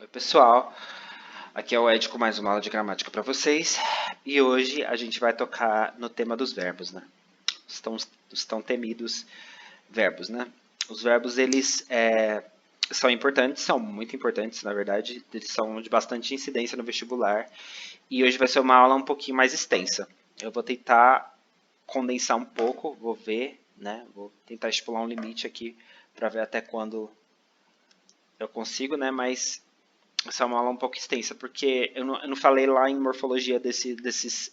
Oi, pessoal, aqui é o Ed com mais uma aula de gramática para vocês e hoje a gente vai tocar no tema dos verbos, né? Estão temidos verbos, né? Os verbos eles são importantes, são muito importantes, na verdade, eles são de bastante incidência no vestibular e hoje vai ser uma aula um pouquinho mais extensa. Eu vou tentar condensar um pouco, vou ver, né? Vou tentar estipular um limite aqui para ver até quando eu consigo, né? Mas essa é uma aula um pouco extensa, porque eu não falei lá em morfologia dessa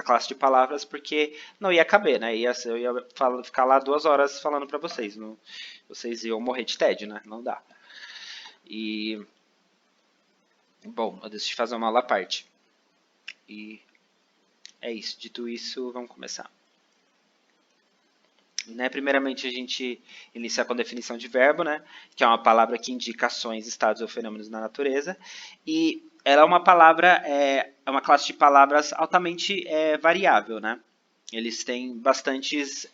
classe de palavras, porque não ia caber, né? Eu ia ficar lá 2 horas falando para vocês. Não, vocês iam morrer de tédio, né? Não dá. E, bom, eu decidi fazer uma aula à parte. E é isso. Dito isso, vamos começar. Né, primeiramente, a gente inicia com a definição de verbo, né, que é uma palavra que indica ações, estados ou fenômenos na natureza. E ela é uma palavra, é uma classe de palavras altamente variável. Né? Eles têm bastantes,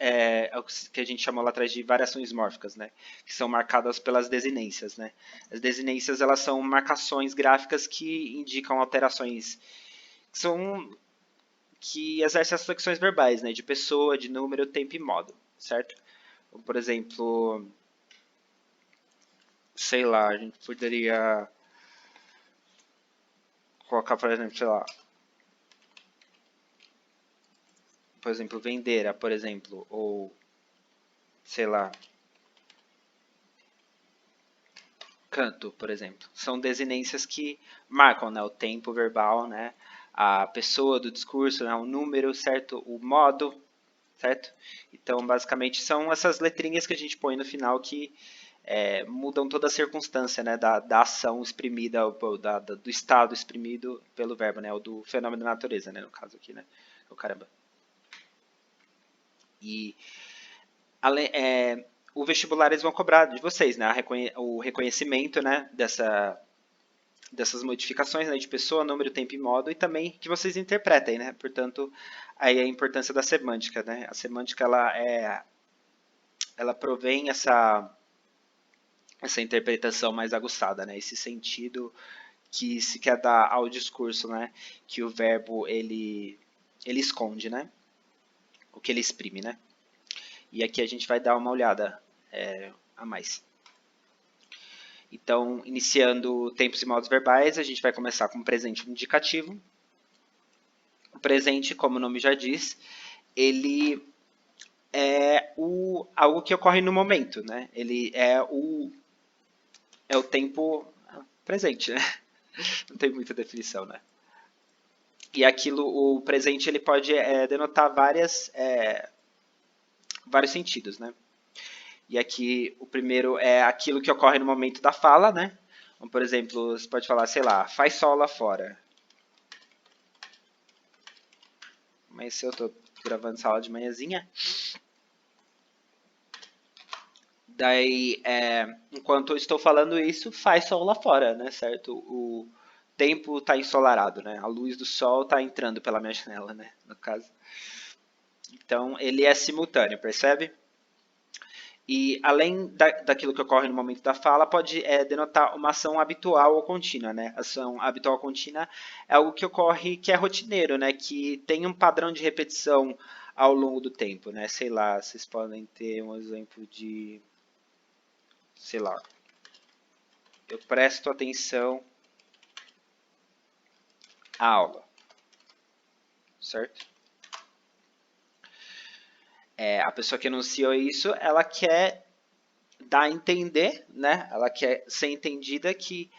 o que a gente chamou lá atrás de variações mórficas, né, que são marcadas pelas desinências. Né? As desinências elas são marcações gráficas que indicam alterações que exercem as flexões verbais, né, de pessoa, de número, tempo e modo, certo? Então, por exemplo, sei lá, a gente poderia colocar, por exemplo, sei lá, por exemplo, vendera, por exemplo, ou sei lá, canto, por exemplo. São desinências que marcam, né, o tempo verbal, né, a pessoa do discurso, né, o número, certo? O modo, certo? Então, basicamente, são essas letrinhas que a gente põe no final que mudam toda a circunstância, né, da ação exprimida, do estado exprimido pelo verbo, né, ou do fenômeno da natureza, né, no caso aqui, né, o caramba. E o vestibular eles vão cobrar de vocês, né, o reconhecimento, né, dessas modificações, né, de pessoa, número, tempo e modo, e também que vocês interpretem, né, portanto, aí a importância da semântica, né, a semântica ela provém essa interpretação mais aguçada, né, esse sentido que se quer dar ao discurso, né, que o verbo ele esconde, né, o que ele exprime, né. E aqui a gente vai dar uma olhada a mais. Então, iniciando tempos e modos verbais, a gente vai começar com o presente indicativo. O presente, como o nome já diz, ele é algo que ocorre no momento, né? Ele é o tempo presente, né? Não tem muita definição, né? E aquilo, o presente, ele pode denotar vários sentidos, né? E aqui o primeiro é aquilo que ocorre no momento da fala, né? Então, por exemplo, você pode falar, sei lá, faz sol lá fora. Mas se eu tô gravando essa aula de manhãzinha. Daí, enquanto eu estou falando isso, faz sol lá fora, né? Certo? O tempo está ensolarado, né? A luz do sol está entrando pela minha janela, né? No caso. Então, ele é simultâneo, percebe? E além daquilo que ocorre no momento da fala, pode denotar uma ação habitual ou contínua, né? Ação habitual ou contínua é algo que ocorre, que é rotineiro, né? Que tem um padrão de repetição ao longo do tempo, né? Sei lá, vocês podem ter um exemplo de, sei lá, eu presto atenção à aula, certo? A pessoa que enunciou isso, ela quer dar a entender, né? Ela quer ser entendida que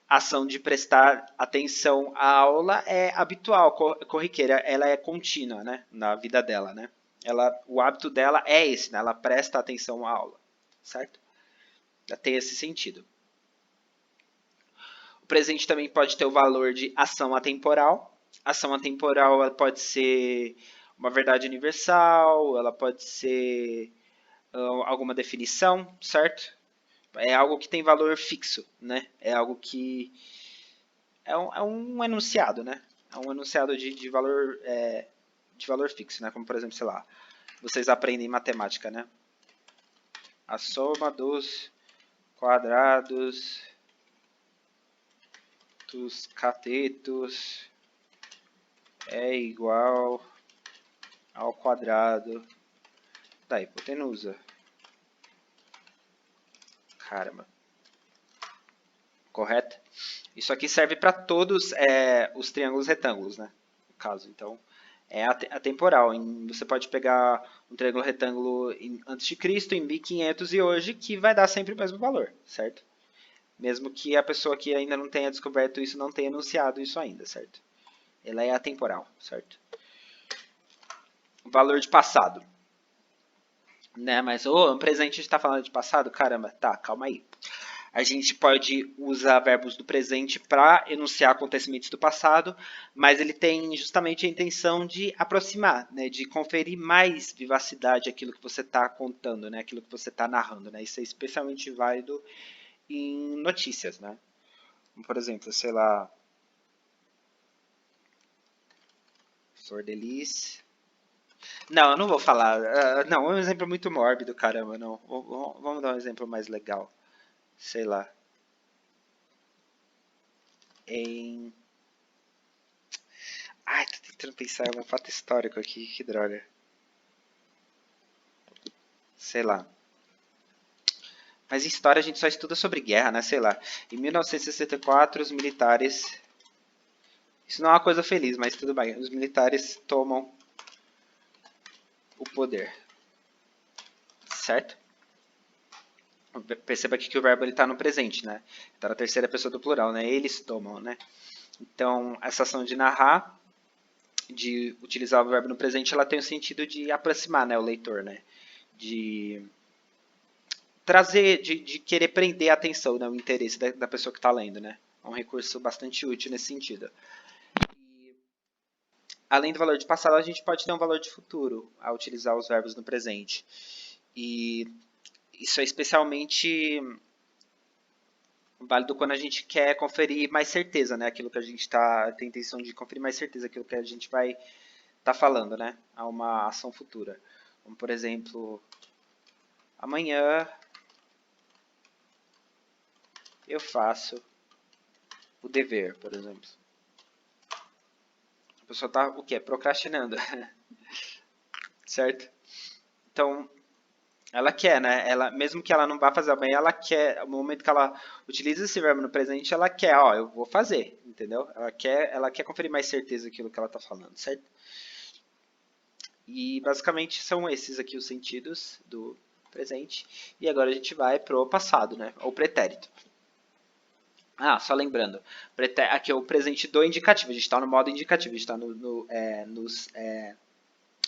a ação de prestar atenção à aula é habitual, corriqueira, ela é contínua, né? Na vida dela, né? O hábito dela é esse, né? Ela presta atenção à aula, certo? Já tem esse sentido. O presente também pode ter o valor de ação atemporal. Ação atemporal ela pode ser uma verdade universal, ela pode ser alguma definição, certo? É algo que tem valor fixo, né? É algo que é um enunciado, né? É um enunciado de valor fixo, né? Como por exemplo, sei lá, vocês aprendem matemática, né? A soma dos quadrados dos catetos é igual ao quadrado da hipotenusa. Caramba. Correto? Isso aqui serve para todos os triângulos retângulos, né? No caso, então, é atemporal. Você pode pegar um triângulo retângulo antes de Cristo, em 1500 e hoje, que vai dar sempre o mesmo valor, certo? Mesmo que a pessoa que ainda não tenha descoberto isso não tenha anunciado isso ainda, certo? Ela é atemporal, certo? O valor de passado. Né? Mas, no presente a gente está falando de passado? Caramba, tá, calma aí. A gente pode usar verbos do presente para enunciar acontecimentos do passado, mas ele tem justamente a intenção de aproximar, né, de conferir mais vivacidade àquilo que você está contando, né, àquilo que você está narrando. Né. Isso é especialmente válido em notícias. Né. Por exemplo, sei lá, Flor de Lis. Não, eu não vou falar. Não, é um exemplo muito mórbido, caramba. Não. Vamos dar um exemplo mais legal. Sei lá. Em... Ai, tô tentando pensar em um fato histórico aqui, que droga. Sei lá. Mas em história a gente só estuda sobre guerra, né? Sei lá. Em 1964, os militares... Isso não é uma coisa feliz, mas tudo bem. Os militares tomam o poder. Certo? Perceba aqui que o verbo está no presente, né? Está na terceira pessoa do plural, né? Eles tomam, né? Então, essa ação de narrar, de utilizar o verbo no presente, ela tem o sentido de aproximar, né, o leitor, né? De trazer, de querer prender a atenção, né, o interesse da pessoa que está lendo, né? É um recurso bastante útil nesse sentido. E, além do valor de passado, a gente pode ter um valor de futuro ao utilizar os verbos no presente. E isso é especialmente válido quando a gente quer conferir mais certeza, né? Aquilo que a gente tem intenção de conferir mais certeza, aquilo que a gente vai estar falando, né? A uma ação futura. Como, por exemplo, amanhã eu faço o dever, por exemplo. A pessoa está o quê? Procrastinando. Certo? Então, ela quer, né? Ela, mesmo que ela não vá fazer amanhã, ela quer. No momento que ela utiliza esse verbo no presente, ela quer, ó, eu vou fazer, entendeu? Ela quer conferir mais certeza daquilo que ela está falando, certo? E basicamente são esses aqui os sentidos do presente. E agora a gente vai pro passado, né? Ou pretérito. Ah, só lembrando, aqui é o presente do indicativo, a gente está no modo indicativo, a gente está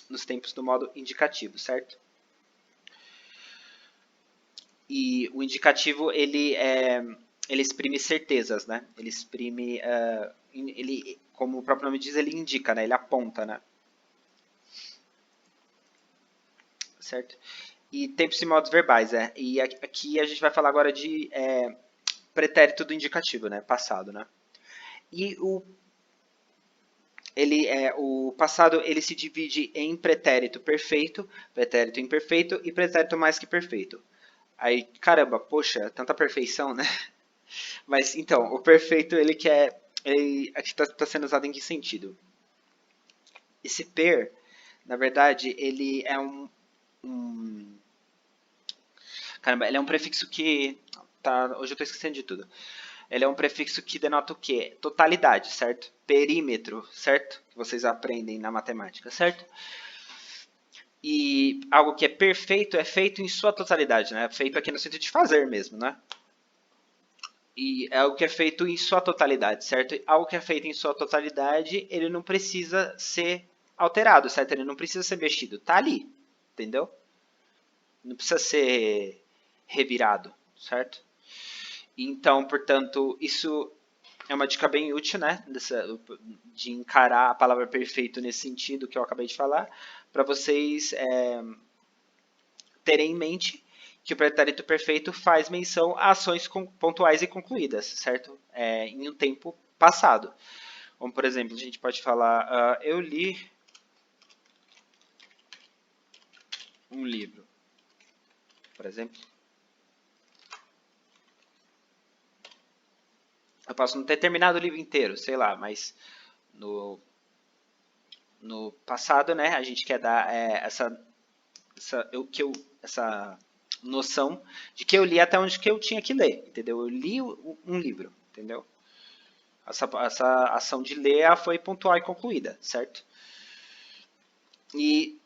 nos tempos do modo indicativo, certo? E o indicativo, ele exprime certezas, né? Ele exprime, como o próprio nome diz, ele indica, né? Ele aponta, né? Certo? E tempos e modos verbais, E aqui a gente vai falar agora de pretérito do indicativo, né? Passado, né? E o passado ele se divide em pretérito perfeito, pretérito imperfeito e pretérito mais que perfeito. Aí, caramba, poxa, tanta perfeição, né? Mas então, o perfeito ele quer, aqui está sendo usado em que sentido? Esse per, na verdade, ele é caramba, ele é um prefixo que hoje eu estou esquecendo de tudo. Ele é um prefixo que denota o quê? Totalidade, certo? Perímetro, certo? Que vocês aprendem na matemática, certo? E algo que é perfeito é feito em sua totalidade, né? Feito aqui no sentido de fazer mesmo, né? E é algo que é feito em sua totalidade, certo? E algo que é feito em sua totalidade, ele não precisa ser alterado, certo? Ele não precisa ser mexido. Tá ali, entendeu? Não precisa ser revirado, certo? Então, portanto, isso é uma dica bem útil, né? De encarar a palavra perfeito nesse sentido que eu acabei de falar, para vocês terem em mente que o pretérito perfeito faz menção a ações pontuais e concluídas, certo? Em um tempo passado. Como, por exemplo, a gente pode falar, eu li um livro, por exemplo. Eu posso não ter terminado o livro inteiro, sei lá, mas no, no passado, né, a gente quer dar essa noção de que eu li até onde que eu tinha que ler, entendeu? Eu li um livro, entendeu? Essa ação de ler foi pontual e concluída, certo? E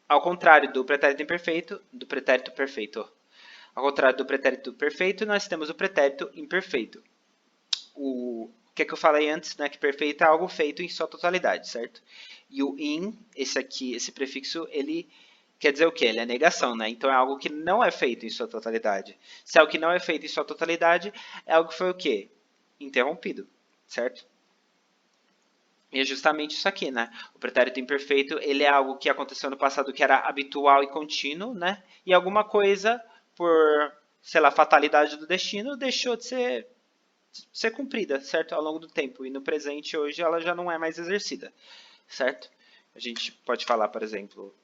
ao contrário do pretérito imperfeito, do pretérito perfeito, ao contrário do pretérito perfeito, nós temos o pretérito imperfeito. O que é que eu falei antes, né? Que perfeito é algo feito em sua totalidade, certo? E o in, esse aqui, esse prefixo, ele quer dizer o quê? Ele é negação, né? Então é algo que não é feito em sua totalidade. Se é algo que não é feito em sua totalidade, é algo que foi o quê? Interrompido, certo? E é justamente isso aqui, né? O pretérito imperfeito, ele é algo que aconteceu no passado que era habitual e contínuo, né? E alguma coisa, por, sei lá, fatalidade do destino, deixou de ser cumprida, certo? Ao longo do tempo. E no presente, hoje, ela já não é mais exercida, certo? A gente pode falar, por exemplo,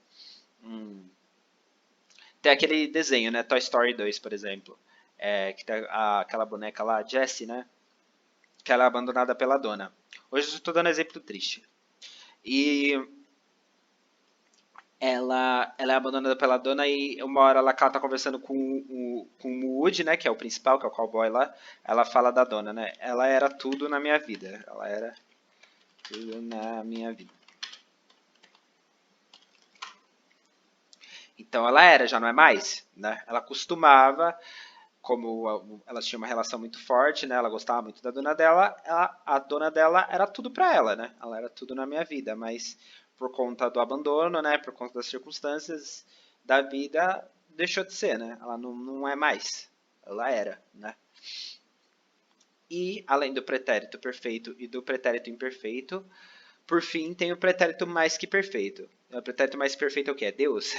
tem aquele desenho, né? Toy Story 2, por exemplo. Que tem aquela boneca lá, Jessie, né? Que ela é abandonada pela dona. Hoje eu estou dando exemplo triste. E ela é abandonada pela dona e uma hora ela tá conversando com o Woody, né, que é o principal, que é o cowboy lá, ela fala da dona, né, ela era tudo na minha vida, ela era tudo na minha vida. Então ela era, já não é mais, né, ela costumava, como elas tinham uma relação muito forte, né, ela gostava muito da dona dela, a dona dela era tudo pra ela, né, ela era tudo na minha vida, mas por conta do abandono, né, por conta das circunstâncias da vida, deixou de ser, né, ela não é mais, ela era, né. E, além do pretérito perfeito e do pretérito imperfeito, por fim, tem o pretérito mais que perfeito. O pretérito mais que perfeito é o que? É Deus?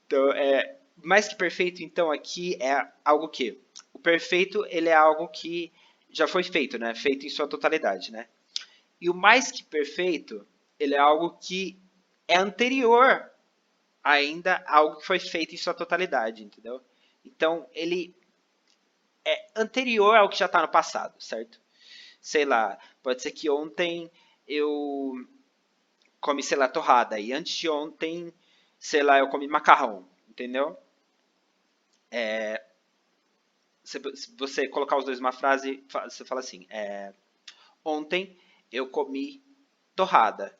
Então, mais que perfeito, então, aqui é algo que... O perfeito, ele é algo que já foi feito, né? Feito em sua totalidade, né? E o mais que perfeito, ele é algo que é anterior ainda a algo que foi feito em sua totalidade, entendeu? Então, ele é anterior ao que já está no passado, certo? Sei lá, pode ser que ontem eu comi, sei lá, torrada, e antes de ontem, sei lá, eu comi macarrão, entendeu? Se você colocar os dois numa frase, você fala assim, ontem eu comi torrada,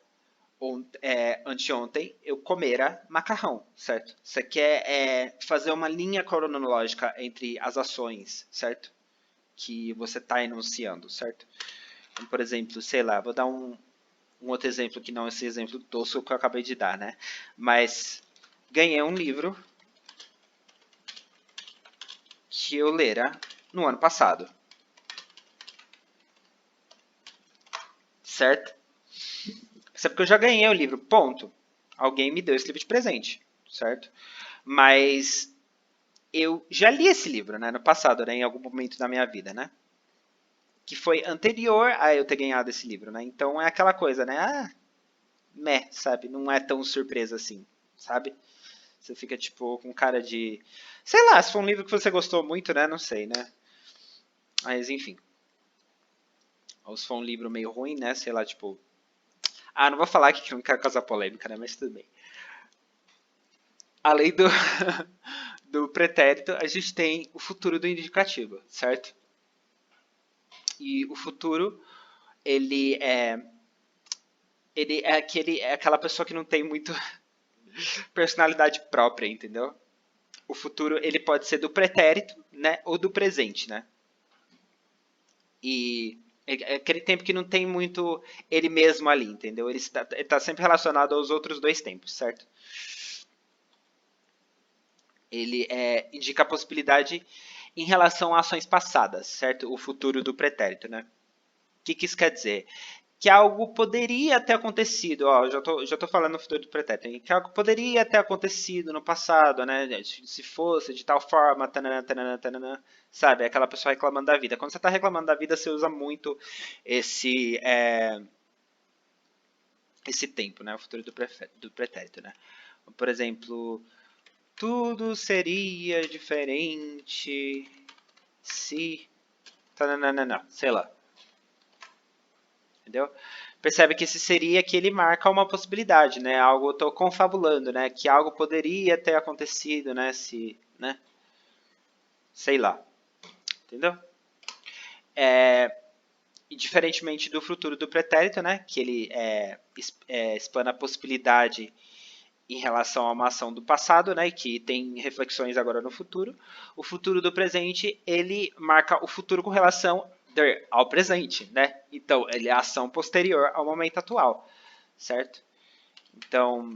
anteontem eu comera macarrão, certo? Você quer fazer uma linha cronológica entre as ações, certo? Que você está enunciando, certo? Então, por exemplo, sei lá, vou dar um outro exemplo que não esse exemplo tosco que eu acabei de dar, né? Mas ganhei um livro que eu lera no ano passado, certo? Isso é porque eu já ganhei o livro, ponto. Alguém me deu esse livro de presente, certo? Mas eu já li esse livro, né, no passado, né, em algum momento da minha vida, né? Que foi anterior a eu ter ganhado esse livro, né? Então é aquela coisa, né? Sabe? Não é tão surpresa assim, sabe? Você fica, tipo, com cara de... Sei lá, se for um livro que você gostou muito, né? Não sei, né? Mas, enfim. Ou se for um livro meio ruim, né? Sei lá, tipo... não vou falar aqui que não quero causar polêmica, né? Mas tudo bem. Além do, do pretérito, a gente tem o futuro do indicativo, certo? E o futuro, ele é... é aquela pessoa que não tem muito personalidade própria, entendeu? O futuro, ele pode ser do pretérito, né? Ou do presente, né? E é aquele tempo que não tem muito ele mesmo ali, entendeu? Ele está sempre relacionado aos outros dois tempos, certo? Ele indica a possibilidade em relação a ações passadas, certo? O futuro do pretérito, né? O que isso quer dizer? Que algo poderia ter acontecido, ó, já tô falando no futuro do pretérito, que algo poderia ter acontecido no passado, né? Se fosse de tal forma, tanana, tanana, tanana, sabe? Aquela pessoa reclamando da vida. Quando você está reclamando da vida, você usa muito esse esse tempo, né? O futuro do pretérito, né? Por exemplo, tudo seria diferente se tananana, sei lá. Entendeu? Percebe que esse seria que ele marca uma possibilidade, né? Algo, eu estou confabulando, né? Que algo poderia ter acontecido, né? Se, né? Sei lá. Entendeu? E diferentemente do futuro do pretérito, né? Que ele explana a possibilidade em relação a uma ação do passado, né, e que tem reflexões agora no futuro. O futuro do presente, ele marca o futuro com relação ao presente, né? Então, ele é a ação posterior ao momento atual, certo? Então,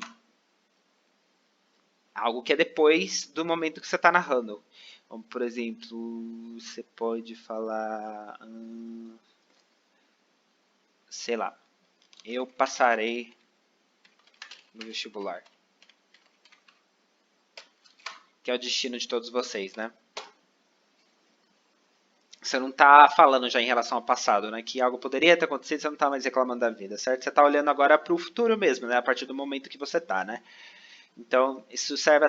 algo que é depois do momento que você está narrando. Como, por exemplo, você pode falar, sei lá, eu passarei no vestibular, que é o destino de todos vocês, né? Você não está falando já em relação ao passado, né? Que algo poderia ter acontecido, você não está mais reclamando da vida, certo? Você está olhando agora para o futuro mesmo, né? A partir do momento que você está, né? Então, isso serve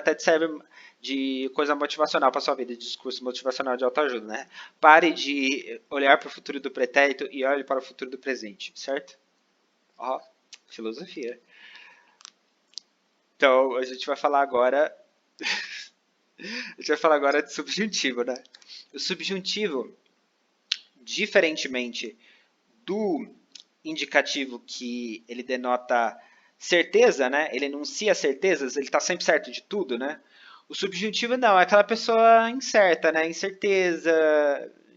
de coisa motivacional para sua vida, de discurso motivacional de autoajuda, né? Pare de olhar para o futuro do pretérito e olhe para o futuro do presente, certo? Ó, filosofia. Então, a gente vai falar agora... a gente vai falar agora de subjuntivo, né? O subjuntivo, diferentemente do indicativo que ele denota certeza, né? Ele enuncia certezas, ele está sempre certo de tudo, né? O subjuntivo não, é aquela pessoa incerta, né? Incerteza,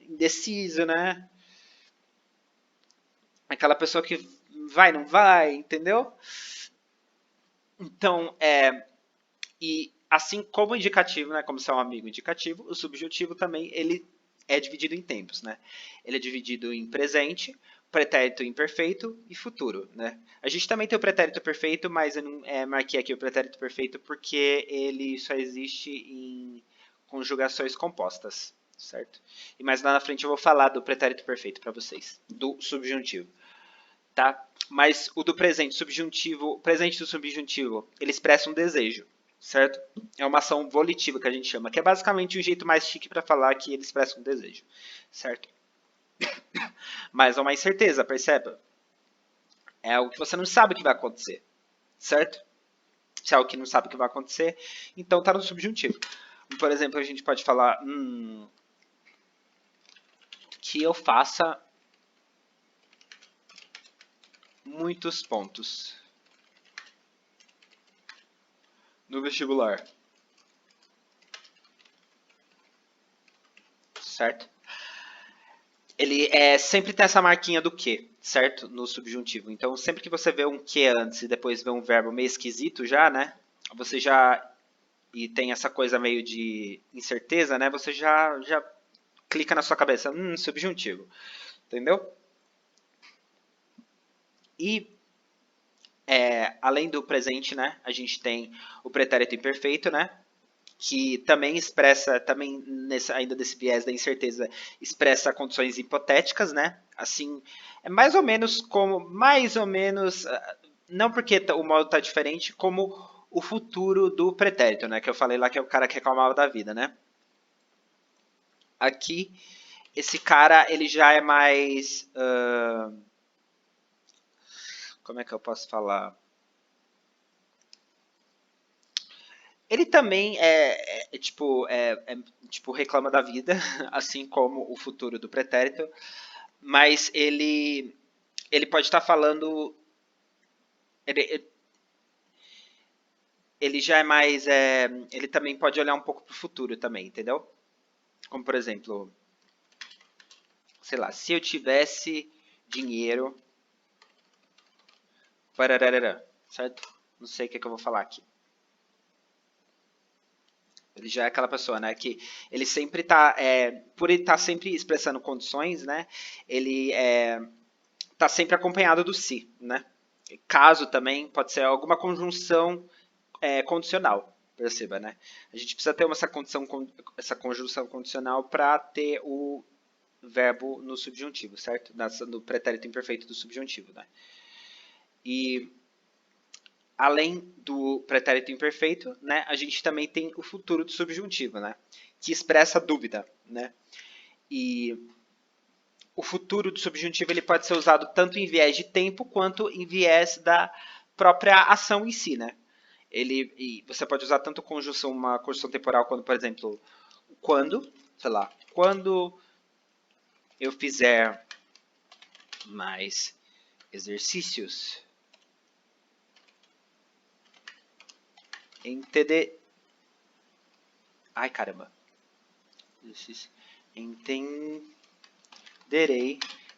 indeciso, né? Aquela pessoa que vai, não vai, entendeu? Então, e assim como o indicativo, né? Como se é um amigo indicativo, o subjuntivo também, ele é dividido em tempos, né? Ele é dividido em presente, pretérito imperfeito e futuro, né? A gente também tem o pretérito perfeito, mas eu não marquei aqui o pretérito perfeito porque ele só existe em conjugações compostas, certo? E mais lá na frente eu vou falar do pretérito perfeito para vocês, do subjuntivo, tá? Mas o do presente subjuntivo, presente do subjuntivo, ele expressa um desejo, certo? É uma ação volitiva que a gente chama, que é basicamente um jeito mais chique para falar que ele expressa um desejo, certo? Mas é uma incerteza, perceba? É algo que você não sabe o que vai acontecer, certo? Se é algo que não sabe o que vai acontecer, então está no subjuntivo. Por exemplo, a gente pode falar que eu faça muitos pontos no vestibular, certo? Ele sempre tem essa marquinha do que, certo? No subjuntivo. Então, sempre que você vê um que antes e depois vê um verbo meio esquisito já, né? Você já... E tem essa coisa meio de incerteza, né? Você já clica na sua cabeça, subjuntivo. Entendeu? E, além do presente, né? A gente tem o pretérito imperfeito, né? Que também expressa, também ainda desse viés da incerteza, expressa condições hipotéticas, né? Assim, é mais ou menos, não porque o modo está diferente, como o futuro do pretérito, né? Que eu falei lá que é o cara que reclamava da vida, né? Aqui, esse cara, ele já é mais... como é que eu posso falar? Ele também tipo, reclama da vida, assim como o futuro do pretérito, mas ele pode estar falando... Ele já é mais... ele também pode olhar um pouco para o futuro também, entendeu? Como, por exemplo, sei lá, se eu tivesse dinheiro... Parararara, certo? Não sei o que eu vou falar aqui. Ele já é aquela pessoa, né, que ele sempre está... por ele estar sempre expressando condições, né, ele está sempre acompanhado do si, né? Caso também pode ser alguma conjunção condicional, perceba, né? A gente precisa ter essa conjunção condicional para ter o verbo no subjuntivo, certo? No pretérito imperfeito do subjuntivo, né? E além do pretérito imperfeito, né, a gente também tem o futuro do subjuntivo, né? Que expressa dúvida, né? E o futuro do subjuntivo ele pode ser usado tanto em viés de tempo quanto em viés da própria ação em si, né? E você pode usar tanto uma conjunção temporal quando, por exemplo, quando, sei lá, quando eu fizer mais exercícios, entender. Ai, caramba. Entenderei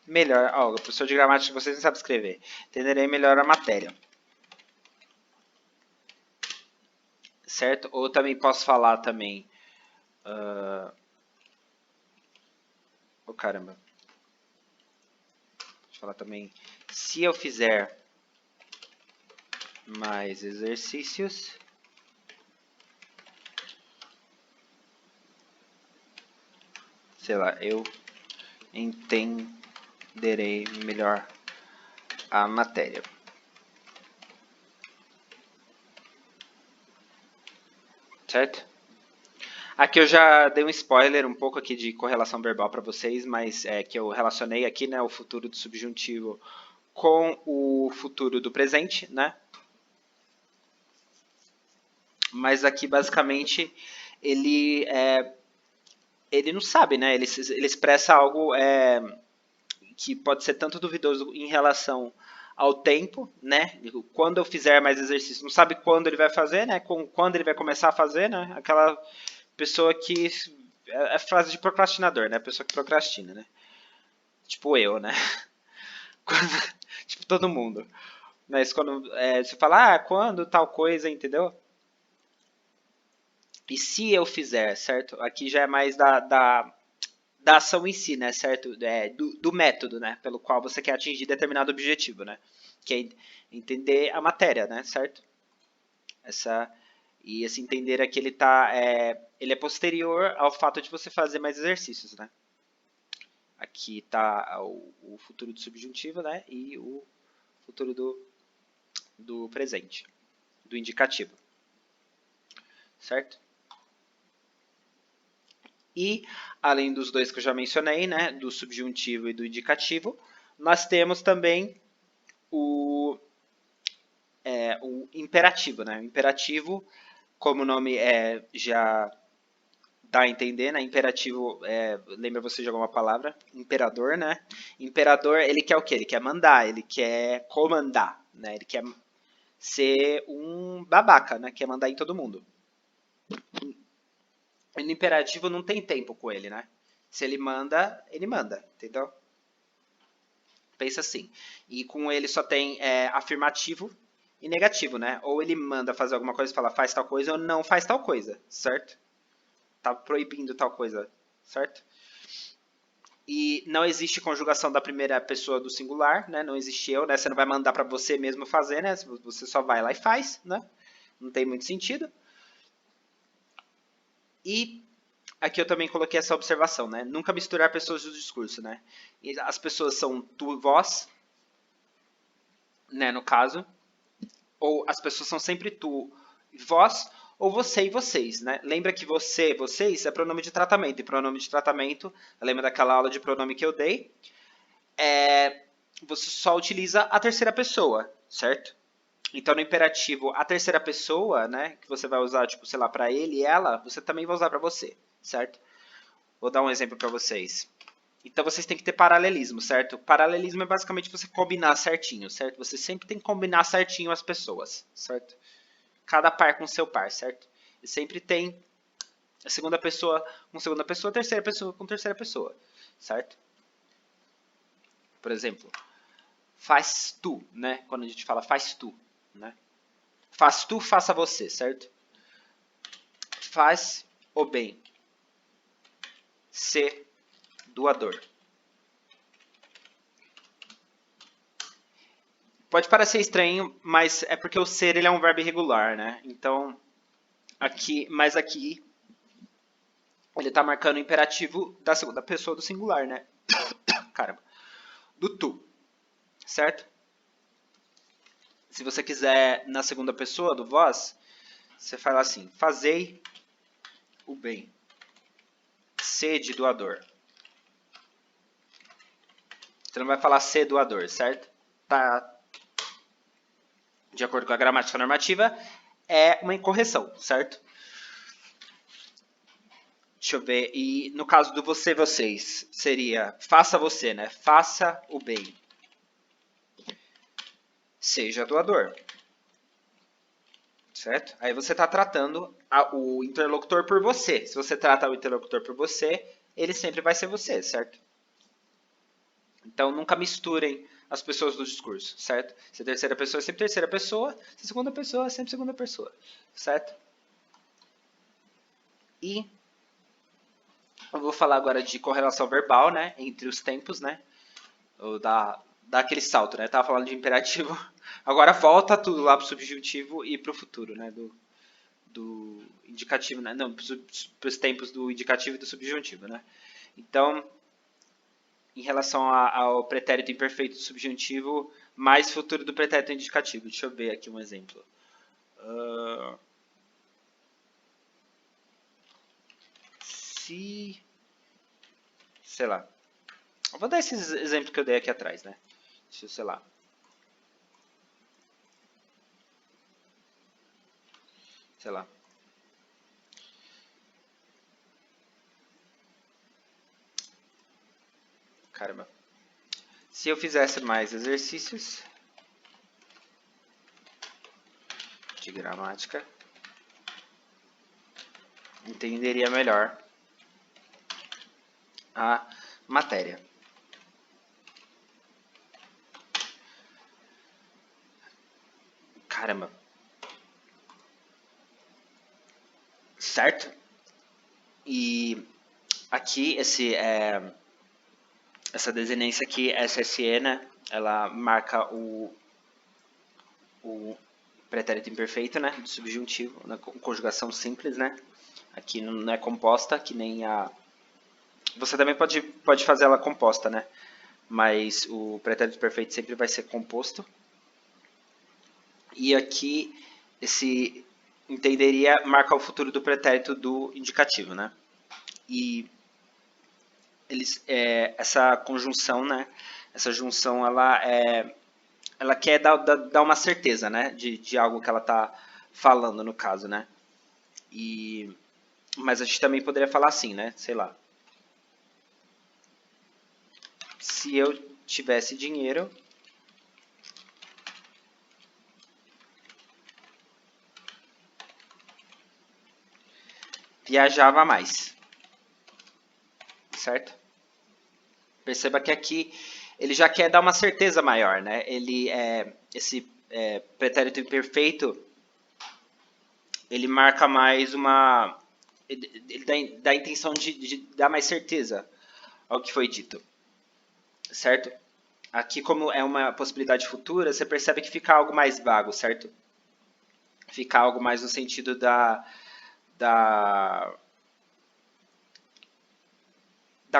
melhor. Ó, o professor de gramática, vocês não sabem escrever. Entenderei melhor a matéria. Certo? Ou também posso falar também. Oh, caramba. Posso falar também. Se eu fizer mais exercícios, sei lá, eu entenderei melhor a matéria. Certo? Aqui eu já dei um spoiler um pouco aqui de correlação verbal para vocês, mas é que eu relacionei aqui, né, o futuro do subjuntivo com o futuro do presente, né? Mas aqui basicamente ele não sabe, né? Ele expressa algo que pode ser tanto duvidoso em relação ao tempo, né? Quando eu fizer mais exercício, não sabe quando ele vai fazer, né? Quando ele vai começar a fazer, né? Aquela pessoa que é frase de procrastinador, né? A pessoa que procrastina, né? Tipo eu, né? Tipo todo mundo. Mas quando você fala, quando tal coisa, entendeu? E se eu fizer, certo? Aqui já é mais da ação em si, né, certo? Do método, né, pelo qual você quer atingir determinado objetivo, né? Que é entender a matéria, né, certo? E esse entender aqui ele é posterior ao fato de você fazer mais exercícios, né? Aqui está o futuro do subjuntivo, né? E o futuro do presente, do indicativo, certo? E, além dos dois que eu já mencionei, né, do subjuntivo e do indicativo, nós temos também o imperativo. Né? O imperativo, como o nome já dá a entender, né? Imperativo, lembra você de alguma palavra? Imperador, né? Imperador, ele quer o quê? Ele quer mandar, ele quer comandar, né? Ele quer ser um babaca, né? Quer mandar em todo mundo. No imperativo não tem tempo com ele, né? Se ele manda, entendeu? Pensa assim. E com ele só tem afirmativo e negativo, né? Ou ele manda fazer alguma coisa e fala faz tal coisa ou não faz tal coisa, certo? Tá proibindo tal coisa, certo? E não existe conjugação da primeira pessoa do singular, né? Não existe eu, né? Você não vai mandar para você mesmo fazer, né? Você só vai lá e faz, né? Não tem muito sentido. E aqui eu também coloquei essa observação, né? Nunca misturar pessoas do discurso, né? E as pessoas são tu e vós, né? No caso, ou as pessoas são sempre tu e vós, ou você e vocês, né? Lembra que você, vocês é pronome de tratamento, e pronome de tratamento, lembra daquela aula de pronome que eu dei? Você só utiliza a terceira pessoa, certo? Então, no imperativo, a terceira pessoa, né, que você vai usar, tipo, sei lá, para ele e ela, você também vai usar para você, certo? Vou dar um exemplo para vocês. Então, vocês têm que ter paralelismo, certo? Paralelismo é basicamente você combinar certinho, certo? Você sempre tem que combinar certinho as pessoas, certo? Cada par com seu par, certo? E sempre tem a segunda pessoa com segunda pessoa, a terceira pessoa com terceira pessoa, certo? Por exemplo, faz tu, né? Quando a gente fala faz tu, né? Faz tu, faça você, certo? Faz o bem. Ser doador. Pode parecer estranho, mas é porque o ser ele é um verbo irregular, né? Então, mas aqui ele está marcando o imperativo da segunda pessoa do singular, né? Caramba. Do tu, certo? Se você quiser na segunda pessoa do vós, você fala assim: fazei o bem. Sede doador. Você não vai falar ser doador, certo? Tá, de acordo com a gramática normativa, é uma incorreção, certo? Deixa eu ver. E no caso do você, vocês, seria faça você, né? Faça o bem. Seja doador. Certo? Aí você está tratando o interlocutor por você. Se você trata o interlocutor por você, ele sempre vai ser você, certo? Então nunca misturem as pessoas do discurso, certo? Se é terceira pessoa é sempre terceira pessoa, se é segunda pessoa é sempre segunda pessoa, certo? E eu vou falar agora de correlação verbal, né, entre os tempos, né, ou dá aquele salto, né, tava falando de imperativo, agora volta tudo lá pro subjuntivo e pro futuro, né, do indicativo, né, não, pros tempos do indicativo e do subjuntivo, né. Então, em relação ao pretérito imperfeito do subjuntivo, mais futuro do pretérito indicativo. Deixa eu ver aqui um exemplo. Se, sei lá, eu vou dar esses exemplos que eu dei aqui atrás, né? Deixa eu, sei lá. Sei lá. Caramba. Se eu fizesse mais exercícios de gramática, entenderia melhor a matéria. Caramba. Certo? E aqui essa desinência aqui, SSE, né? Ela marca o pretérito imperfeito, né? Do subjuntivo, na conjugação simples, né? Aqui não é composta, que nem a... Você também pode fazer ela composta, né? Mas o pretérito perfeito sempre vai ser composto. E aqui, esse entenderia marca o futuro do pretérito do indicativo, né? E essa conjunção, né? Essa junção, ela quer dar uma certeza, né? De algo que ela está falando, no caso, né? Mas a gente também poderia falar assim, né? Sei lá. Se eu tivesse dinheiro, viajava mais. Certo? Perceba que aqui ele já quer dar uma certeza maior, né? Esse pretérito imperfeito, ele marca mais uma... Ele dá a intenção de dar mais certeza ao que foi dito. Certo? Aqui, como é uma possibilidade futura, você percebe que fica algo mais vago, certo? Fica algo mais no sentido da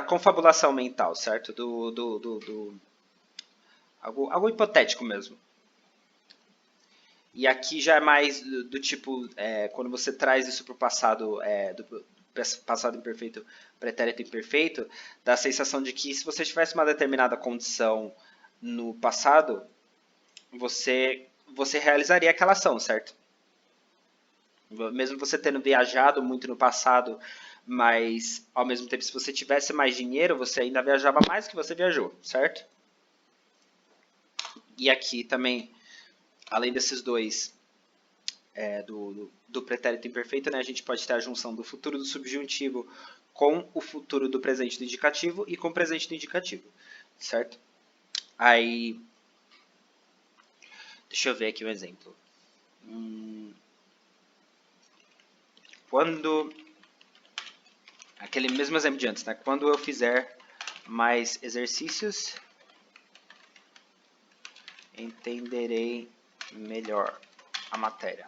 confabulação mental, certo? Algo hipotético mesmo. E aqui já é mais do tipo, quando você traz isso para o passado, do passado imperfeito, pretérito imperfeito, dá a sensação de que se você tivesse uma determinada condição no passado, você realizaria aquela ação, certo? Mesmo você tendo viajado muito no passado, mas ao mesmo tempo, se você tivesse mais dinheiro, você ainda viajava mais que você viajou, certo? E aqui também, além desses dois, do pretérito imperfeito, né, a gente pode ter a junção do futuro do subjuntivo com o futuro do presente do indicativo e com o presente do indicativo, certo? Aí, deixa eu ver aqui um exemplo. Quando, aquele mesmo exemplo de antes, né? Quando eu fizer mais exercícios, entenderei melhor a matéria.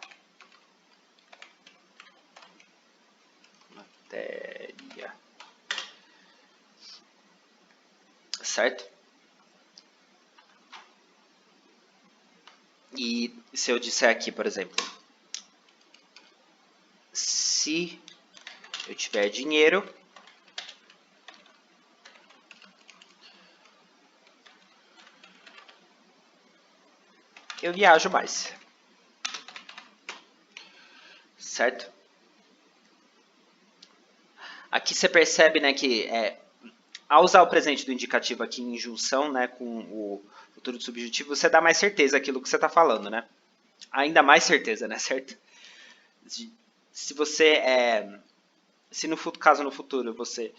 Certo? E se eu disser aqui, por exemplo, se eu tiver dinheiro, eu viajo mais. Certo? Aqui você percebe, né, que ao usar o presente do indicativo aqui em junção, né, com o futuro do subjuntivo, você dá mais certeza aquilo que você está falando, né? Ainda mais certeza, né, certo? Se você, se no caso no futuro você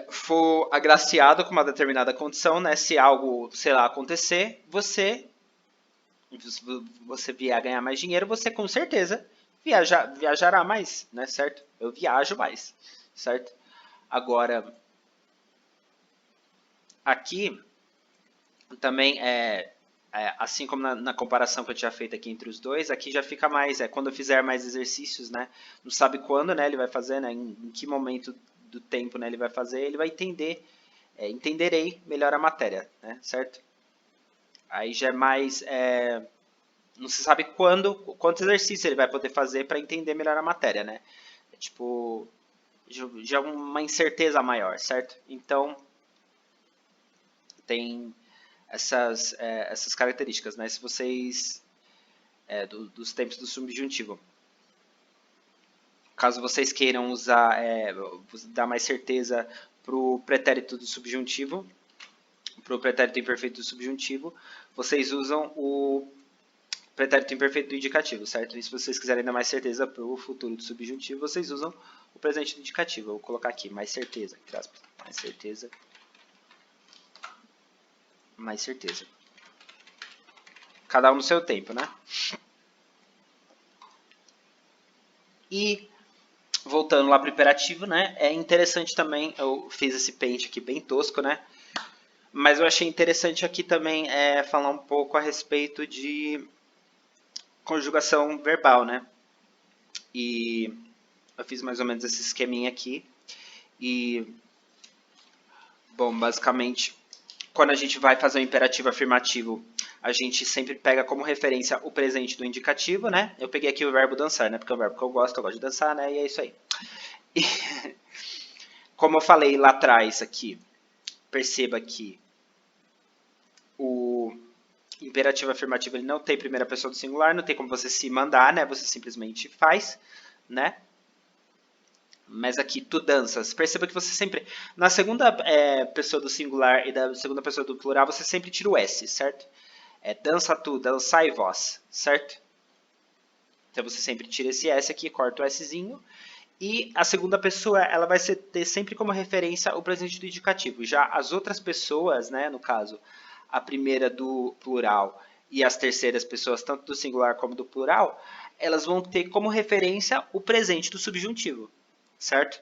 for agraciado com uma determinada condição, né, se algo, sei lá, acontecer, você vier a ganhar mais dinheiro, você com certeza viajará mais, né, certo? Eu viajo mais, certo? Agora, aqui também assim como na comparação que eu tinha feito aqui entre os dois, aqui já fica mais, quando eu fizer mais exercícios, né, não sabe quando, né, ele vai fazer, né, em que momento do tempo, né, ele vai fazer, ele vai entender, entenderei melhor a matéria, né, certo? Aí já é mais, não se sabe quanto exercício ele vai poder fazer para entender melhor a matéria, né? Tipo, já é uma incerteza maior, certo? Então, tem essas características, né? Se vocês, dos tempos do subjuntivo. Caso vocês queiram usar, dar mais certeza para o pretérito do subjuntivo, para o pretérito imperfeito do subjuntivo, vocês usam o pretérito imperfeito do indicativo, certo? E se vocês quiserem dar mais certeza para o futuro do subjuntivo, vocês usam o presente do indicativo. Eu vou colocar aqui, mais certeza, mais certeza, mais certeza. Cada um no seu tempo, né? E voltando lá para o imperativo, né? É interessante também, eu fiz esse paint aqui bem tosco, né? Mas eu achei interessante aqui também falar um pouco a respeito de conjugação verbal, né? E eu fiz mais ou menos esse esqueminha aqui. E, bom, basicamente, quando a gente vai fazer o imperativo afirmativo, a gente sempre pega como referência o presente do indicativo, né? Eu peguei aqui o verbo dançar, né? Porque é um verbo que eu gosto de dançar, né? E é isso aí. E, como eu falei lá atrás aqui, perceba que o imperativo afirmativo ele não tem primeira pessoa do singular, não tem como você se mandar, né? Você simplesmente faz, né? Mas aqui, tu danças. Perceba que você sempre, na segunda pessoa do singular e da segunda pessoa do plural, você sempre tira o S, certo? Dança tu, dançai vós, certo? Então você sempre tira esse S aqui, corta o Szinho. E a segunda pessoa, ela vai ter sempre como referência o presente do indicativo. Já as outras pessoas, né, no caso, a primeira do plural e as terceiras pessoas, tanto do singular como do plural, elas vão ter como referência o presente do subjuntivo, certo?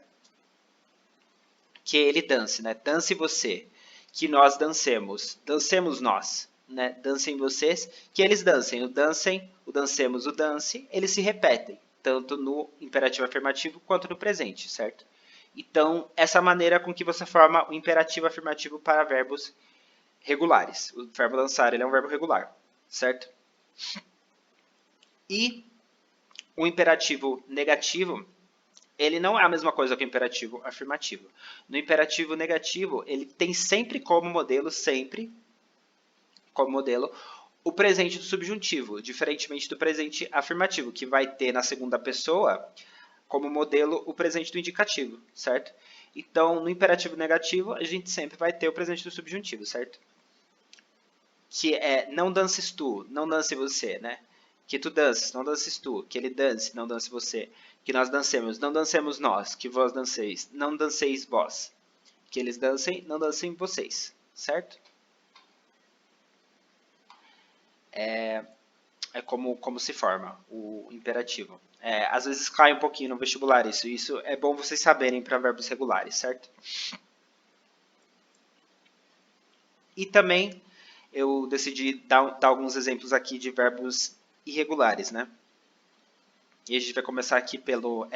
Que ele dance, né? Dance você, que nós dancemos, dancemos nós, né? Dancem vocês, que eles dancem, o dancem, o dancemos, o dance, eles se repetem, tanto no imperativo afirmativo quanto no presente, certo? Então, essa maneira com que você forma o imperativo afirmativo para verbos regulares. O verbo dançar, ele é um verbo regular, certo? E o imperativo negativo, ele não é a mesma coisa que o imperativo afirmativo. No imperativo negativo, ele tem sempre como modelo, o presente do subjuntivo, diferentemente do presente afirmativo, que vai ter na segunda pessoa como modelo o presente do indicativo, certo? Então, no imperativo negativo, a gente sempre vai ter o presente do subjuntivo, certo? Que é não dances tu, não dance você, né? Que tu dances, não dances tu, que ele dance, não dance você, que nós dancemos, não dancemos nós, que vós danceis, não danceis vós, que eles dancem, não dancem vocês, certo? É como se forma o imperativo. Às vezes cai um pouquinho no vestibular isso é bom vocês saberem para verbos regulares, certo? E também eu decidi dar alguns exemplos aqui de verbos irregulares, né? E a gente vai começar aqui pelo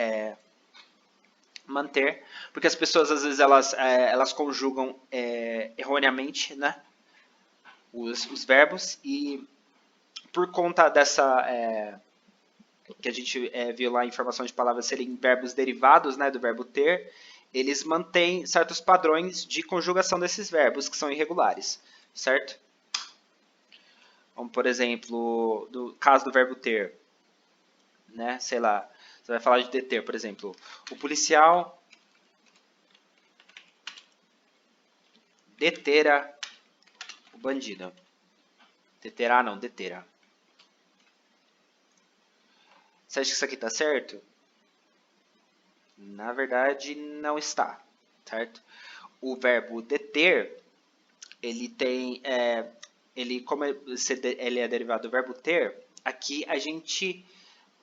manter, porque as pessoas às vezes elas conjugam erroneamente, né, os verbos e por conta dessa que a gente viu lá em formação de palavras serem verbos derivados, né, do verbo ter, eles mantêm certos padrões de conjugação desses verbos que são irregulares, certo? Como, por exemplo, do caso do verbo ter, né? Sei lá, você vai falar de deter, por exemplo. O policial detera o bandido. Deterá não, detera. Você acha que isso aqui está certo? Na verdade, não está, certo? O verbo deter, ele tem, como ele é derivado do verbo ter, aqui a gente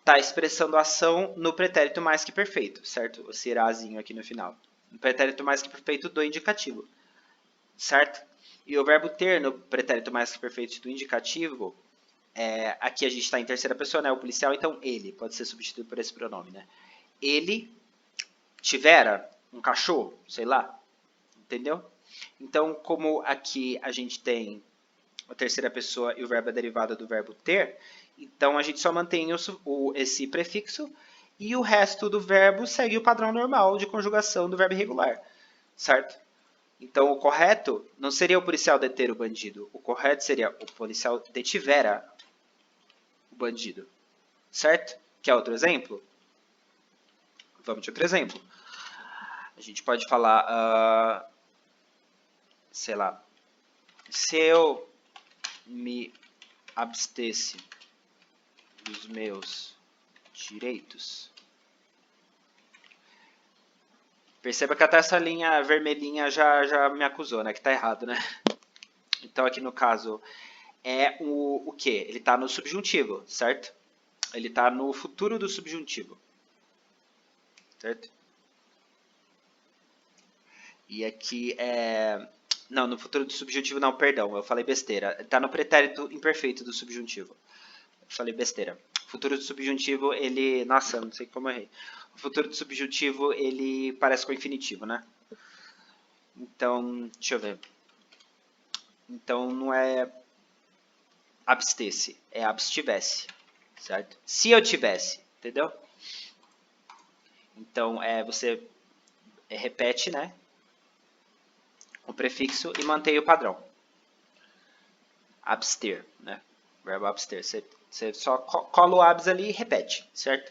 está expressando a ação no pretérito mais que perfeito, certo? Esse irazinho aqui no final. No pretérito mais que perfeito do indicativo, certo? E o verbo ter no pretérito mais que perfeito do indicativo, aqui a gente está em terceira pessoa, né? O policial, então ele pode ser substituído por esse pronome, né? Ele tivera um cachorro, sei lá, entendeu? Então, como aqui a gente tem a terceira pessoa e o verbo é derivado do verbo ter, então a gente só mantém esse prefixo e o resto do verbo segue o padrão normal de conjugação do verbo irregular, certo? Então, o correto não seria o policial deter o bandido, o correto seria o policial detivera o bandido, certo? Quer outro exemplo? Vamos de outro exemplo. A gente pode falar, sei lá, se eu me abstesse dos meus direitos. Perceba que até essa linha vermelhinha já me acusou, né? Que tá errado, né? Então aqui no caso é o quê? Ele tá no subjuntivo, certo? Ele tá no futuro do subjuntivo, certo? E aqui não, no futuro do subjuntivo não, perdão, eu falei besteira. Tá no pretérito imperfeito do subjuntivo. Eu falei besteira. O futuro do subjuntivo, ele... Nossa, não sei como eu errei. O futuro do subjuntivo, ele parece com o infinitivo, né? Então, deixa eu ver. Então, não é abstesse, é abstivesse, certo? Se eu tivesse, entendeu? Então, você repete, né? O prefixo e mantém o padrão. Abster, né? Verbo abster. Você só cola o abs ali e repete, certo?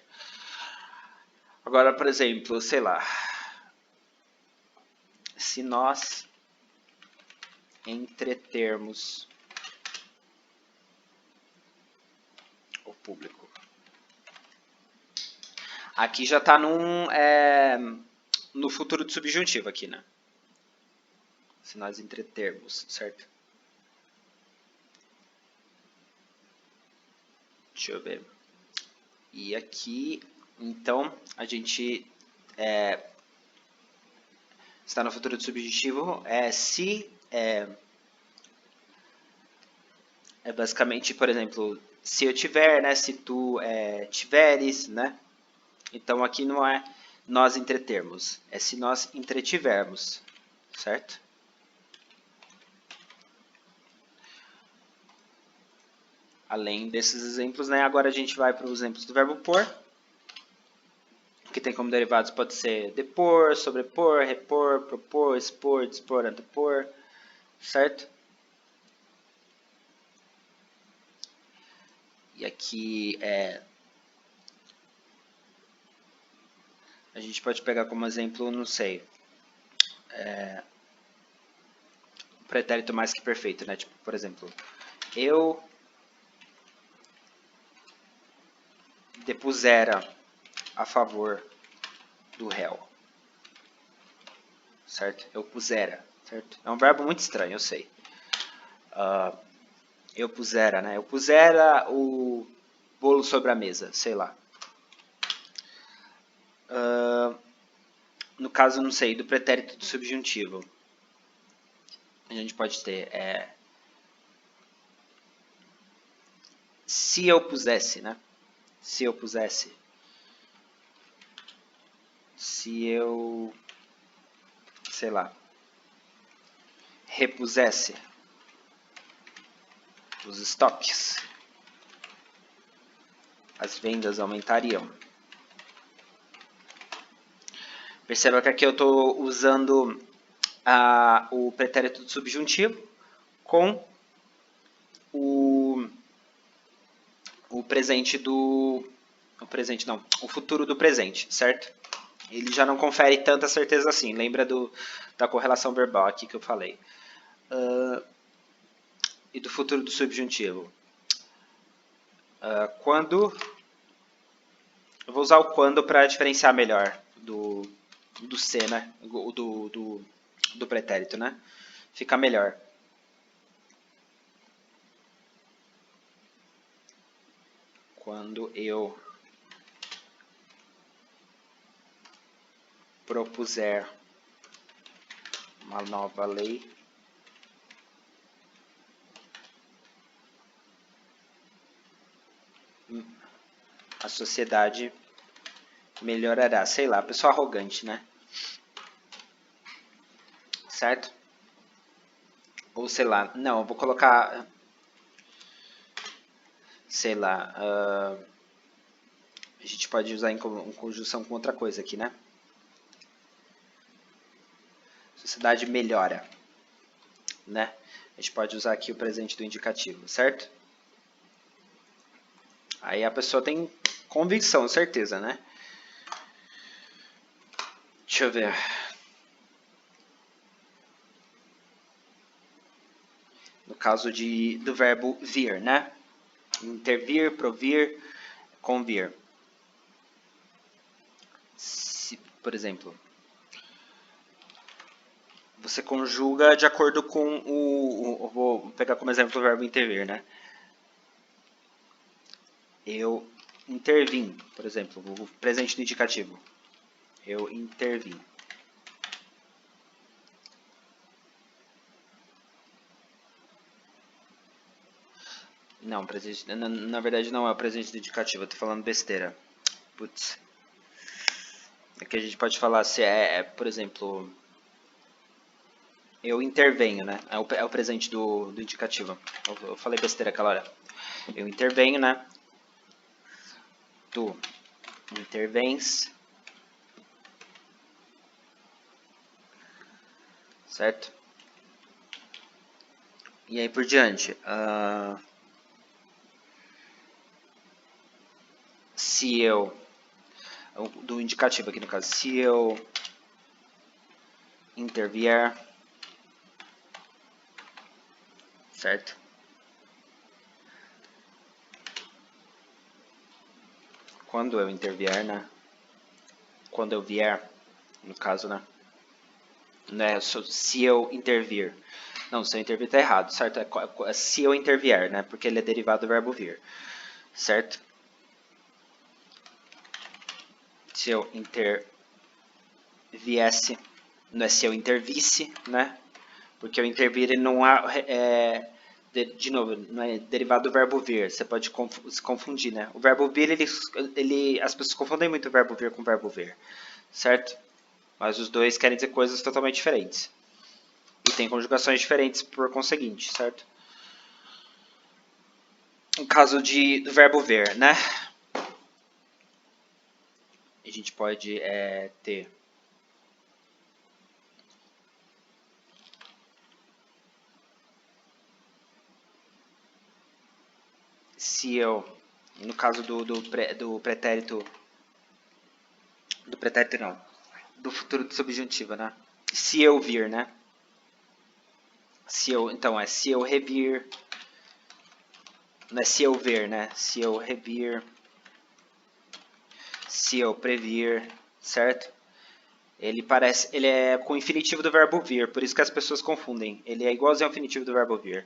Agora, por exemplo, sei lá. Se nós entretermos o público. Aqui já está no futuro do subjuntivo aqui, né? Se nós entretermos, certo? Deixa eu ver. E aqui, então, a gente está no futuro do subjuntivo. Se basicamente, por exemplo, se eu tiver, né? Se tu tiveres, né? Então aqui não é nós entretermos, é se nós entretivermos, certo? Além desses exemplos, né? Agora a gente vai para os exemplos do verbo pôr, que tem como derivados pode ser depor, sobrepor, repor, propor, expor, dispor, antepor, certo? E aqui a gente pode pegar como exemplo, não sei, pretérito mais que perfeito, né? Tipo, por exemplo, eu depusera a favor do réu, certo? Eu pusera, certo? É um verbo muito estranho, eu sei. Eu pusera, né? Eu pusera o bolo sobre a mesa, sei lá. No caso, não sei, do pretérito do subjuntivo, a gente pode ter se eu pusesse, né? Se eu pusesse. Se eu, sei lá, repusesse os estoques, as vendas aumentariam. Perceba que aqui eu estou usando o pretérito do subjuntivo com o presente do... O presente não, o futuro do presente, certo? Ele já não confere tanta certeza assim. Lembra da correlação verbal aqui que eu falei. E do futuro do subjuntivo. Quando... Eu vou usar o quando para diferenciar melhor do ser, né? Do pretérito, né? Fica melhor. Quando eu propuser uma nova lei, a sociedade melhorará. Sei lá, pessoa arrogante, né? Certo? Ou sei lá, não, eu vou colocar, sei lá, a gente pode usar em conjunção com outra coisa aqui, né? Sociedade melhora, né? A gente pode usar aqui o presente do indicativo, certo? Aí a pessoa tem convicção, certeza, né? Deixa eu ver. No caso do verbo vir, né? Intervir, provir, convir. Se, por exemplo, você conjuga de acordo com vou pegar como exemplo o verbo intervir, né? Eu intervim, por exemplo, o presente do indicativo. Eu intervim. Não, presente, na verdade não é o presente do indicativo, eu tô falando besteira. Putz. Aqui a gente pode falar se por exemplo, eu intervenho, né? É o presente do indicativo. Eu falei besteira aquela hora. Eu intervenho, né? Tu intervens. Certo? E aí por diante. Se eu... Do indicativo aqui no caso. Se eu intervier. Certo? Quando eu intervier, né? Quando eu vier, no caso, né? Né? Se eu intervir. Não, se eu intervir tá errado, certo? É se eu intervier, né? Porque ele é derivado do verbo vir. Certo? Se eu interviesse, não é se eu intervisse, né? Porque o intervir ele não de novo, não é derivado do verbo vir. Você pode se confundir, né? O verbo vir, as pessoas confundem muito o verbo vir com o verbo ver, certo? Mas os dois querem dizer coisas totalmente diferentes. E tem conjugações diferentes por conseguinte, certo? No caso do verbo ver, né? A gente pode ter se eu, no caso do pretérito, do pretérito não, do futuro do subjuntivo, né? Se eu vir, né? Se eu, então se eu revir, não é se eu ver, né? Se eu revir, se eu previr, certo? Ele é com o infinitivo do verbo vir, por isso que as pessoas confundem. Ele é igualzinho ao infinitivo do verbo vir.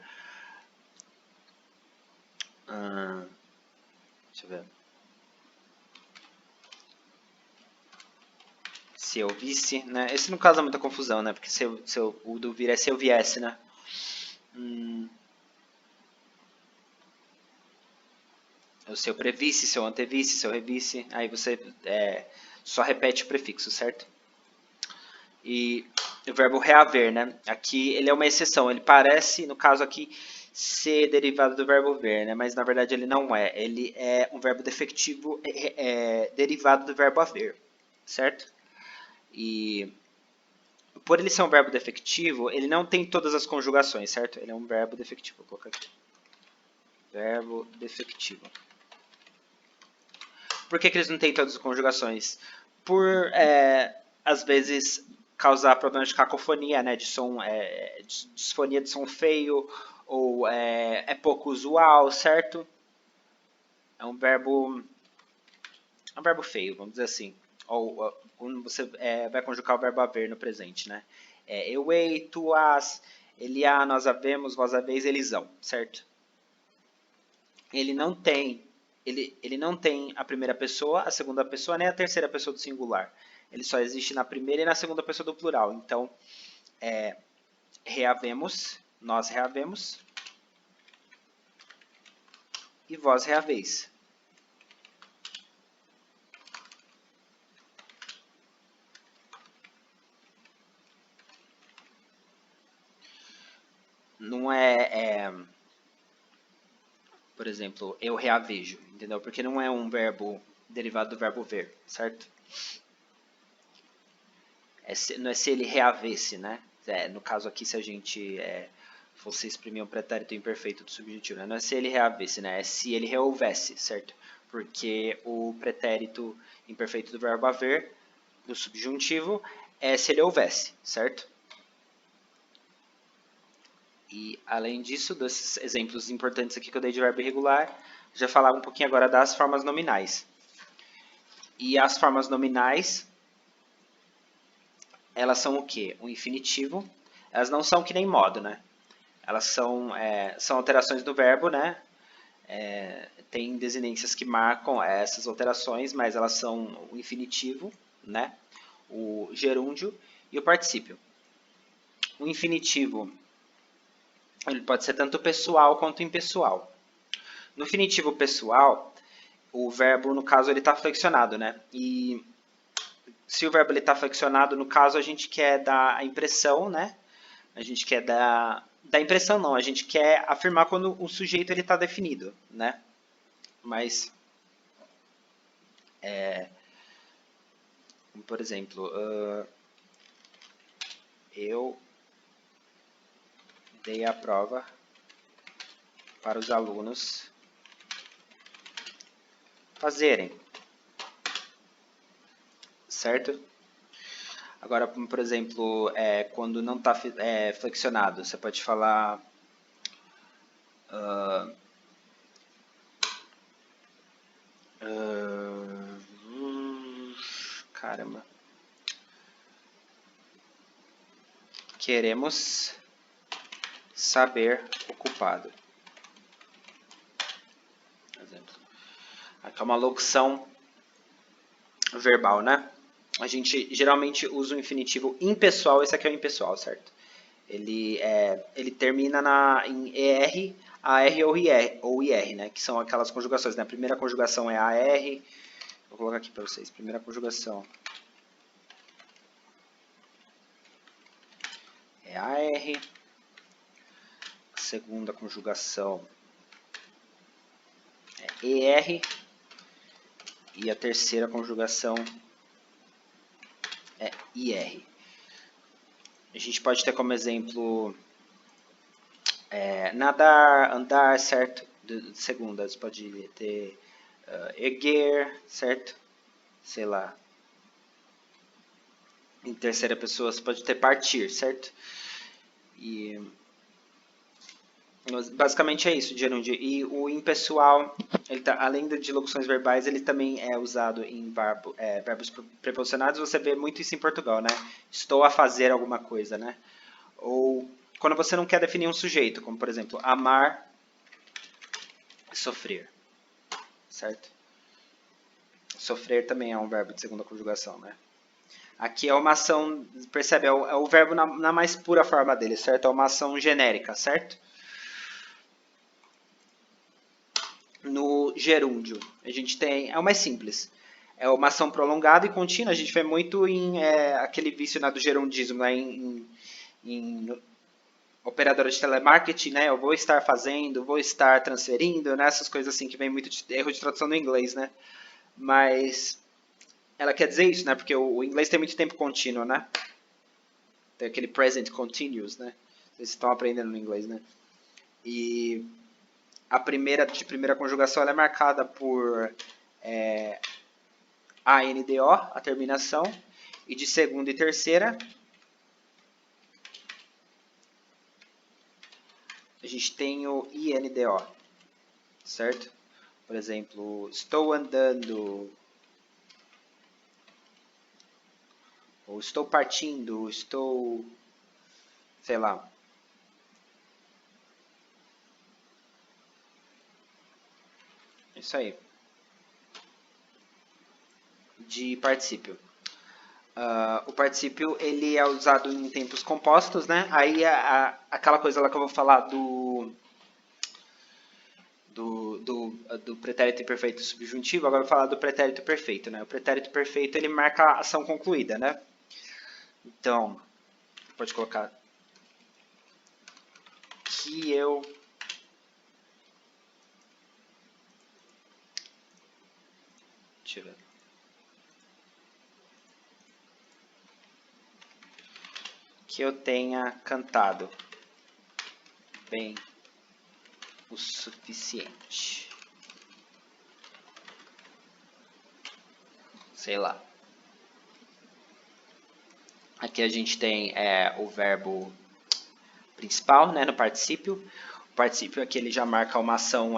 Deixa eu ver. Se eu visse, né? Esse não causa muita confusão, né? Porque o do vir é se eu viesse, né? Se eu previsse, se eu antevisse, se eu revisse, aí você só repete o prefixo, certo? E o verbo reaver, né? Aqui ele é uma exceção, ele parece, no caso aqui, ser derivado do verbo ver, né? Mas na verdade ele não é. Ele é um verbo defectivo derivado do verbo haver, certo? E por ele ser um verbo defectivo, ele não tem todas as conjugações, certo? Ele é um verbo defectivo. Vou colocar aqui. Verbo defectivo. Por que eles não têm todas as conjugações? Por, às vezes, causar problemas de cacofonia, né? De som, disfonia de som feio, ou é pouco usual, certo? É um verbo feio, vamos dizer assim. Ou quando você vai conjugar o verbo haver no presente, né? Eu ei, tu as, ele há, nós havemos, vós haveis, eles hão, certo? Ele não tem a primeira pessoa, a segunda pessoa, nem a terceira pessoa do singular. Ele só existe na primeira e na segunda pessoa do plural. Então, reavemos, nós reavemos e vós reaveis. Não por exemplo, eu reavejo, entendeu? Porque não é um verbo derivado do verbo ver, certo? Não é se ele reavesse, né? No caso aqui, se a gente fosse exprimir um pretérito imperfeito do subjuntivo, né? Não é se ele reavesse, né? É se ele rehouvesse, certo? Porque o pretérito imperfeito do verbo haver, do subjuntivo, é se ele houvesse, certo? E, além disso, desses exemplos importantes aqui que eu dei de verbo irregular, já falava um pouquinho agora das formas nominais. E as formas nominais, elas são o quê? O infinitivo. Elas não são que nem modo, né? Elas são alterações do verbo, né? Tem desinências que marcam essas alterações, mas elas são o infinitivo, né? O gerúndio e o particípio. O infinitivo, ele pode ser tanto pessoal quanto impessoal. No infinitivo pessoal, o verbo, no caso, ele está flexionado, né? E se o verbo está flexionado, no caso, a gente quer dar a impressão, né? A gente quer dar impressão, não. A gente quer afirmar quando o sujeito está definido, né? Mas, por exemplo, eu dei a prova para os alunos fazerem, certo? Agora, por exemplo, quando não está flexionado, você pode falar caramba. Queremos saber ocupado. Exemplo. Aqui é uma locução verbal, né? A gente geralmente usa o infinitivo impessoal, esse aqui é o impessoal, certo? Ele termina em ER, AR ou IR, né? Que são aquelas conjugações, né? A primeira conjugação é AR, vou colocar aqui para vocês, primeira conjugação é AR, a segunda conjugação é ER e a terceira conjugação é IR. A gente pode ter como exemplo nadar, andar, certo? De segunda, você pode ter erguer, certo? Sei lá. Em terceira pessoa, você pode ter partir, certo? E basicamente é isso, gerúndio. E o impessoal, além de locuções verbais, ele também é usado em verbos preposicionados. Você vê muito isso em Portugal, né? Estou a fazer alguma coisa, né? Ou quando você não quer definir um sujeito, como por exemplo, amar, sofrer, certo? Sofrer também é um verbo de segunda conjugação, né? Aqui é uma ação, percebe? É o verbo na mais pura forma dele, certo? É uma ação genérica, certo? No gerúndio, a gente tem, é o mais simples. É uma ação prolongada e contínua. A gente vê muito em aquele vício, né, do gerundismo, né, em operadora de telemarketing, né? Eu vou estar fazendo, vou estar transferindo, né? Essas coisas assim que vem muito de erro de tradução no inglês, né? Mas ela quer dizer isso, né? Porque o inglês tem muito tempo contínuo, né? Tem aquele present continuous, né? Vocês estão aprendendo no inglês, né? E a primeira conjugação ela é marcada por ANDO, a terminação, e de segunda e terceira, a gente tem o INDO, certo? Por exemplo, estou andando, ou estou partindo, estou, sei lá. Isso aí. De particípio. O particípio ele é usado em tempos compostos, né? Aí aquela coisa lá que eu vou falar do pretérito imperfeito subjuntivo, agora eu vou falar do pretérito perfeito, né? O pretérito perfeito ele marca a ação concluída, né? Então, pode colocar que eu deixa eu ver. Que eu tenha cantado bem o suficiente. Sei lá. Aqui a gente tem o verbo principal, né, no particípio. O particípio aqui ele já marca uma ação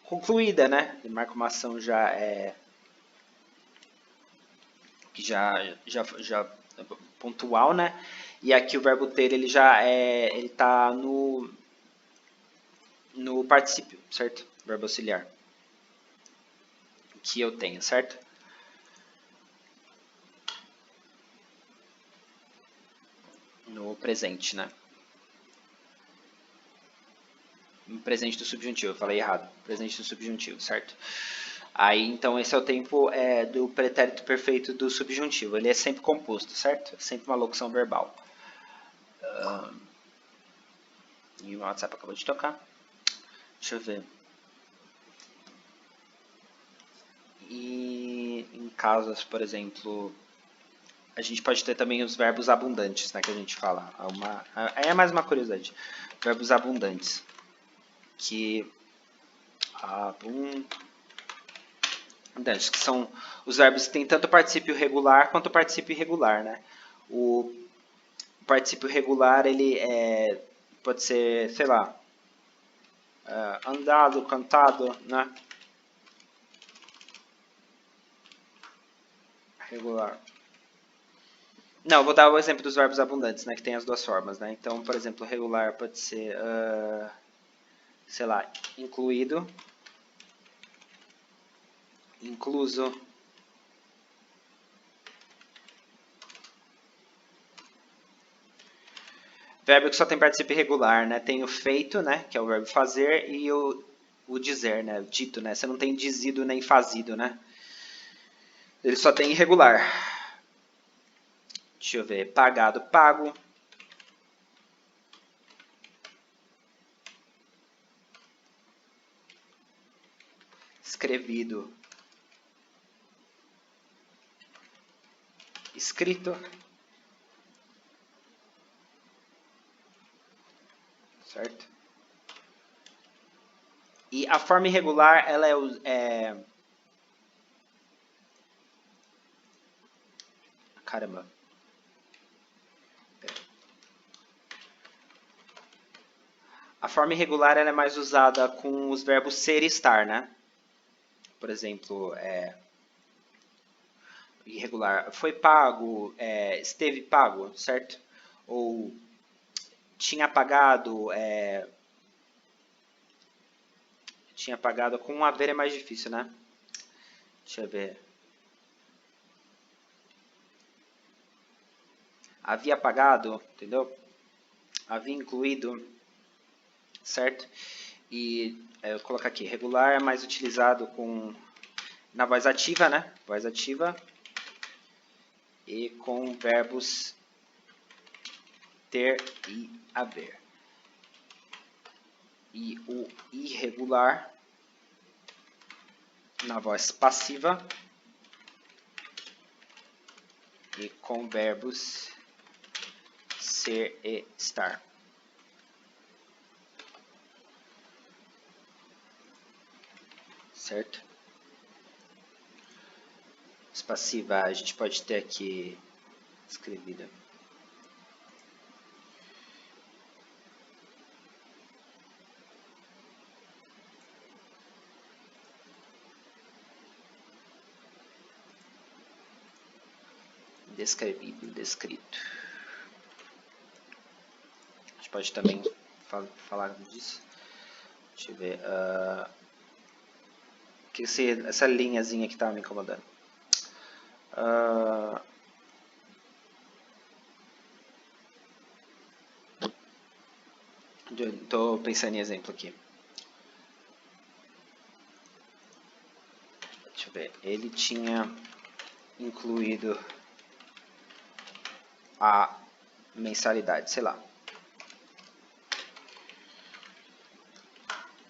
concluída, né? Ele marca uma ação que já pontual, né? E aqui o verbo ter ele já ele tá no particípio, certo? Verbo auxiliar que eu tenho, certo? No presente, né? No presente do subjuntivo, eu falei errado. Presente do subjuntivo, certo? Aí, então, esse é o tempo do pretérito perfeito do subjuntivo. Ele é sempre composto, certo? É sempre uma locução verbal. E o WhatsApp acabou de tocar. Deixa eu ver. E em casos, por exemplo, a gente pode ter também os verbos abundantes, né, que a gente fala. É mais uma curiosidade. Verbos abundantes. Que que são os verbos que têm tanto o particípio regular quanto o particípio irregular, né? O particípio regular, ele pode ser, sei lá, andado, cantado, né? Regular. Não, eu vou dar o exemplo dos verbos abundantes, né? Que tem as duas formas, né? Então, por exemplo, regular pode ser, sei lá, incluído, incluso, verbo que só tem particípio irregular, né? Tem o feito, né? Que é o verbo fazer, e o dizer, né? O dito, né? Você não tem dizido nem fazido, né? Ele só tem irregular. Deixa eu ver. Pagado, pago. Escrevido, escrito. Certo? E a forma irregular, ela caramba. A forma irregular ela é mais usada com os verbos ser e estar, né? Por exemplo, irregular. Foi pago, esteve pago, certo? Ou tinha pagado, tinha pagado. Com um haver é mais difícil, né? Deixa eu ver. Havia pagado, entendeu? Havia incluído, certo? E eu vou colocar aqui, regular é mais utilizado na voz ativa, né? Voz ativa e com verbos ter e haver. E o irregular na voz passiva e com verbos ser e estar. Certo? passiva a gente pode ter aqui escrevida. Descrevível, descrito. A gente pode também falar disso. Deixa eu ver. Que essa linhazinha que estava me incomodando. Estou pensando em exemplo aqui. Deixa eu ver. Ele tinha incluído a mensalidade, sei lá.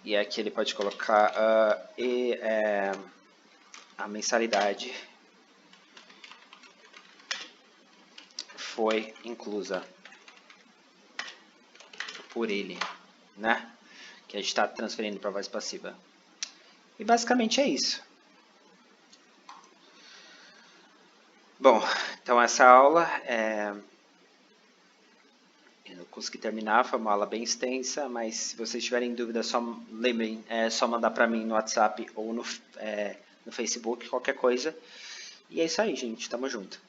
E aqui ele pode colocar a mensalidade foi inclusa por ele, né? Que a gente está transferindo para a voz passiva. E basicamente é isso. Bom, então essa aula eu não consegui terminar, foi uma aula bem extensa, mas se vocês tiverem dúvida, só lembrem, é só mandar para mim no WhatsApp ou no Facebook, qualquer coisa. E é isso aí, gente. Tamo junto.